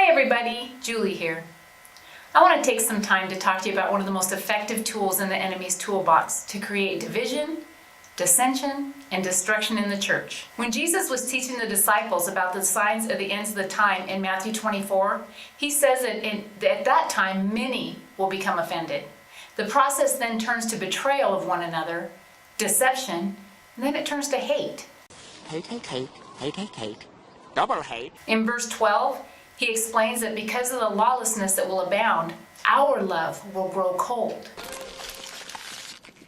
Hi everybody, Julie here. I want to take some time to talk to you about one of the most effective tools in the enemy's toolbox to create division, dissension, and destruction in the church. When Jesus was teaching the disciples about the signs of the ends of the time in Matthew 24, he says that at that time many will become offended. The process then turns to betrayal of one another, deception, and then it turns to hate. Hate. Double hate. In verse 12, he explains that because of the lawlessness that will abound, our love will grow cold.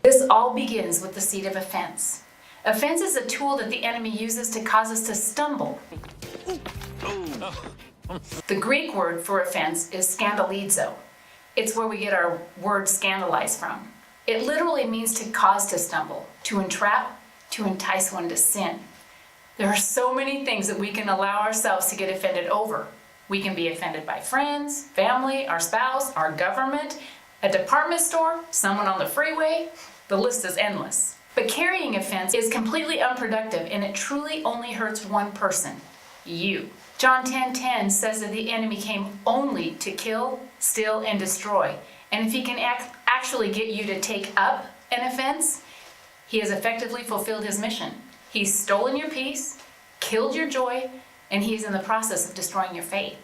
This all begins with the seed of offense. Offense is a tool that the enemy uses to cause us to stumble. The Greek word for offense is scandalizo. It's where we get our word scandalize from. It literally means to cause to stumble, to entrap, to entice one to sin. There are so many things that we can allow ourselves to get offended over. We can be offended by friends, family, our spouse, our government, a department store, someone on the freeway. The list is endless. But carrying offense is completely unproductive, and it truly only hurts one person, you. John 10:10 says that the enemy came only to kill, steal, and destroy. And if he can actually get you to take up an offense, he has effectively fulfilled his mission. He's stolen your peace, killed your joy, and he's in the process of destroying your faith.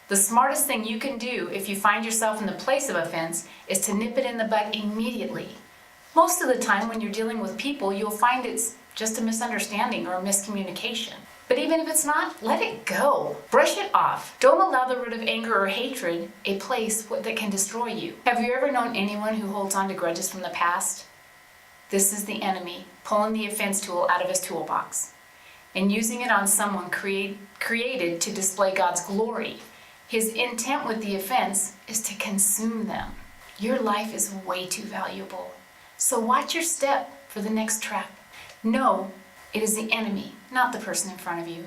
The smartest thing you can do if you find yourself in the place of offense is to nip it in the bud immediately. Most of the time when you're dealing with people, you'll find it's just a misunderstanding or a miscommunication. But even if it's not, let it go. Brush it off. Don't allow the root of anger or hatred a place that can destroy you. Have you ever known anyone who holds on to grudges from the past? This is the enemy pulling the offense tool out of his toolbox and using it on someone created to display God's glory. His intent with the offense is to consume them. Your life is way too valuable. So watch your step for the next trap. Know it is the enemy, not the person in front of you.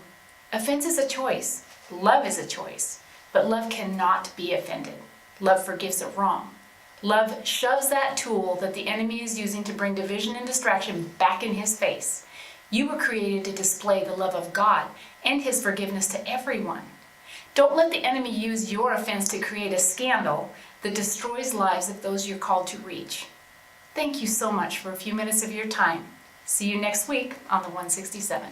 Offense is a choice. Love is a choice. But love cannot be offended. Love forgives a wrong. Love shoves that tool that the enemy is using to bring division and distraction back in his face. You were created to display the love of God and his forgiveness to everyone. Don't let the enemy use your offense to create a scandal that destroys lives of those you're called to reach. Thank you so much for a few minutes of your time. See you next week on the 167.